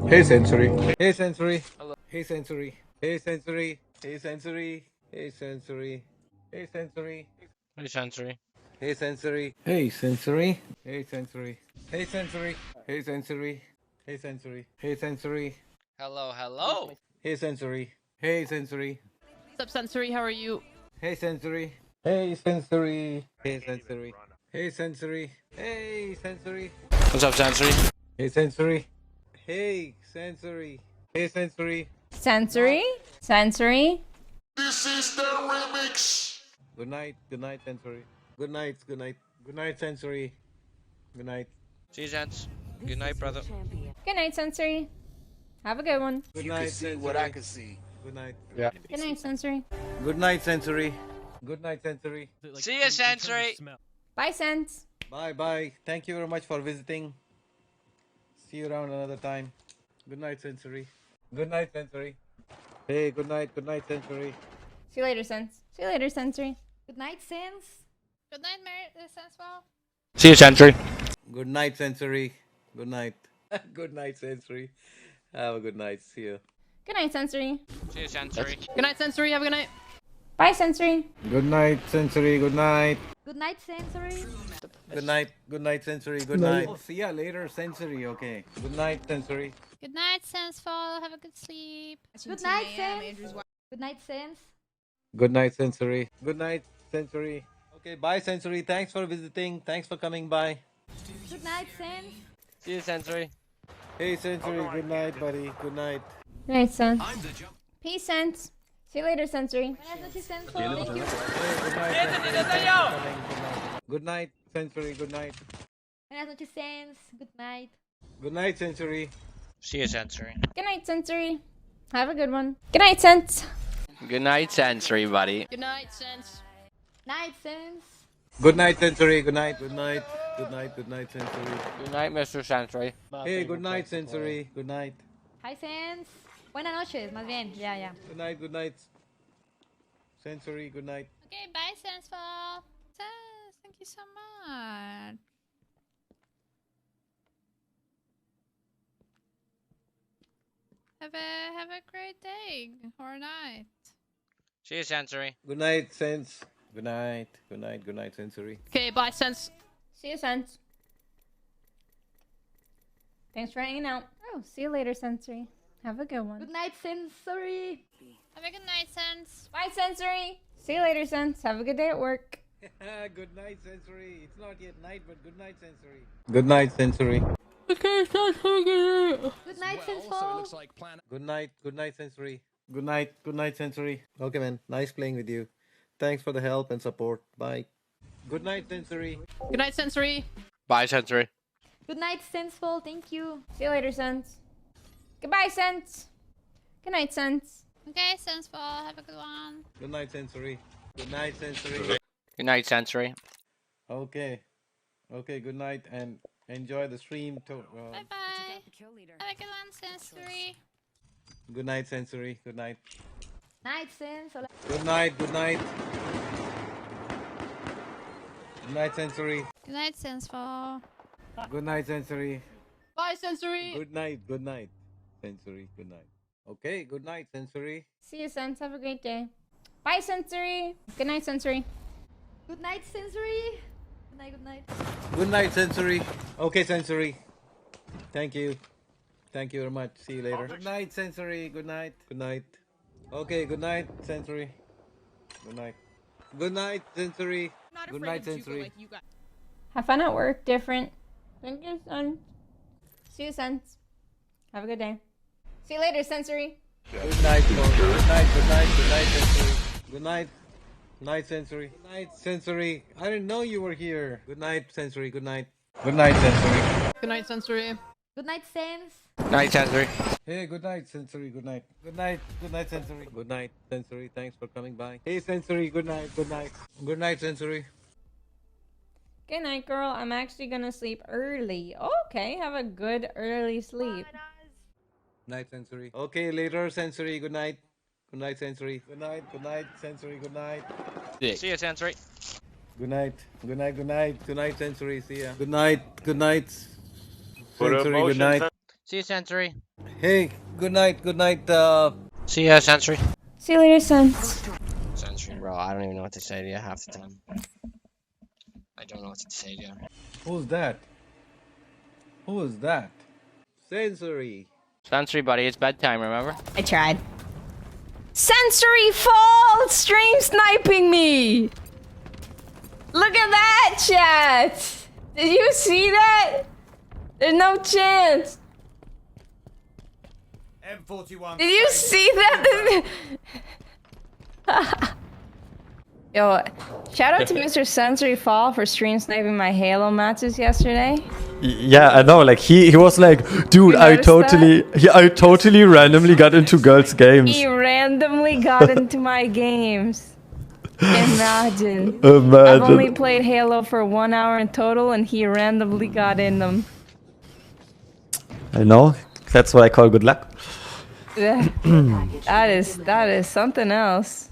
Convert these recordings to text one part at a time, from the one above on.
Hey sensory. Hey sensory. Hello. Hey sensory. Hey sensory. Hey sensory. Hey sensory. Hey sensory. Hey, sensory. Hey sensory. Hey sensory. Hey sensory. Hey sensory. Hey sensory. Hey sensory. Hey sensory. Hello, hello. Hey sensory. Hey sensory. What's up, Sensory? How are you? Hey sensory. Hey sensory. Hey sensory. Hey sensory. Hey sensory. What's up, sensory? Hey sensory. Hey sensory. Hey sensory. Sensory? Sensory? This is the remix. Good night. Good night, sensory. Good night. Good night. Good night, sensory. Good night. See you, gents. Good night, brother. Good night, Sensory. Have a good one. Good You night, can see sensory. what I can see. Good night. Yeah. Good night, Sensory. Good night, sensory. Good night, sensory. See you, sensory. Bye, Sens. Bye bye. Thank you very much for visiting. See you around another time. Good night, sensory. Good night, sensory. Hey, good night. Good night, sensory. See you later, Sens. See you later, Sensory. Good night, Sense. Good night, Mary Senswell. See you, sensory. Good night, sensory. Good night. Good night, sensory. Have a good night. See you. Good night, Sensory. See you, sensory. Good night, Sensory. Have a good night. Bye, Sensory. Good night, sensory. Good night. Good night, Sensory. Good night. Good night, sensory. Good night. Oh, see ya later, sensory. Okay. Good night, sensory. Good night, Sensefall. Have a good sleep. Good night, Sense. Good night, Sense. Good night, sensory. Good night, sensory. Okay, bye, sensory. Thanks for visiting. Thanks for coming by. Good night, Sense. See you, sensory. Hey, sensory. Good night, buddy. Good night. Good night, Sens. Peace, Sens. See you later, Sensory. Buenas noches, Sense. Thank you. Hey, good night. sensory. Thanks for coming. Good night, sensory. Good night. Buenas noches, Sense. Good night. Good night, sensory. See you, sensory. Good night, Sensory. Have a good one. Good night, Sens. Good night, sensory, buddy. Good night, Sense. Night, Sense. Good night, sensory. Good night. Good night. Good night. Good night, sensory. Good night, Mr. Sensory. Hey, good night, sensory. Good night. Hi, Sense. Buenas noches, más bien. Ya, ya. Good night. Good night. Sensory. Good night. Okay, bye, Sensefall. Thank you so much. Have a great day or night. See you, sensory. Good night, sense. Good night. Good night. Good night, sensory. Okay, bye, Sense. See you, Sens. Thanks for hanging out. Oh, see you later, Sensory. Have a good one. Good night, Sensory. Have a good night, Sense. Bye, Sensory. See you later, Sens. Have a good day at work. Good night, sensory. It's not yet night, but good night, sensory. Good night, sensory. Okay, Sensory. Good night, Sensefall. Good night. Good night, sensory. Good night. Good night, sensory. Okay, man. Nice playing with you. Thanks for the help and support. Bye. Good night, sensory. Good night, Sensory. Bye, sensory. Good night, Sensefall. Thank you. See you later, Sens. Goodbye, Sens. Good night, Sens. Okay, Sensefall. Have a good one. Good night, sensory. Good night, sensory. Good night, sensory. Okay. Okay, good night and enjoy the stream. Bye bye. Have a good one, Sensory. Good night, sensory. Good night. Night, Sense. Hola. Good night. Good night. Good night, sensory. Good night, Sensefall. Good night, sensory. Bye, Sensory. Good night. Good night, sensory. Good night. Okay, good night, sensory. See you, Sens. Have a great day. Bye, Sensory. Good night, Sensory. Good night, Sensory. Good night, good night. Good night, sensory. Okay, sensory. Thank you. Thank you very much. See you later. Good night, sensory. Good night. Good night. Okay, good night, sensory. Good night. Good night, sensory. Good night, sensory. Have fun at work. Different. Thank you, Sens. See you, Sens. Have a good day. See you later, Sensory. Good night, folks. Good night, good night, good night, sensory. Good night. Night, sensory. Good night, sensory. I didn't know you were here. Good night, sensory. Good night. Good night, sensory. Good night, Sensory. Good night, Sense. Night, sensory. Hey, good night, sensory. Good night. Good night. Good night, sensory. Good night, sensory. Thanks for coming by. Hey, sensory. Good night. Good night. Good night, sensory. Good night, girl. I'm actually gonna sleep early. Okay, have a good early sleep. Night, sensory. Okay, later, sensory. Good night. Good night, sensory. Good night. Good night, sensory. Good night. See you, sensory. Good night. Good night. Good night. Good night, sensory. See ya. Good night. Good night. Sensory. Good night. See you, Sentry. Hey, good night, See ya, Sentry. See you later, Sense. Sentry, bro, I don't even know what to say to you half the time. I don't know what to say to you. Who's that? Who is that? Sensory. Sentry, buddy, it's bedtime, remember? I tried. Sensory Fall stream sniping me! Look at that, chat! Did you see that? There's no chance. M41. Did you see that? Yo, shout out to Mr. Sensory Fall for stream sniping my Halo matches yesterday. Yeah, I know. Like he was like, dude, You I noticed I totally randomly got into girls' games. He randomly got into my games. Imagine. Imagine. I've only played Halo for 1 hour in total, and he randomly got in them. I know. That's what I call good luck. That is something else.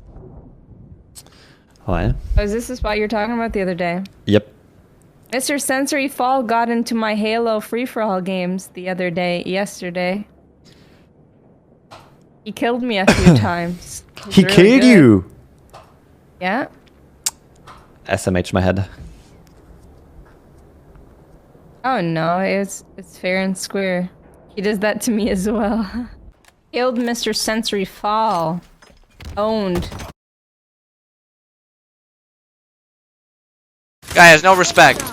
Why? Oh, is this the spot you were talking about the other day? Yep. Mr. Sensory Fall got into my Halo free-for-all games the other day, yesterday. He killed me a few times. He's He really killed good. you. Yeah. SMH my head. Oh no, it's fair and square. He does that to me as well. Killed Mr. Sensory Fall. Owned. Guy has no respect.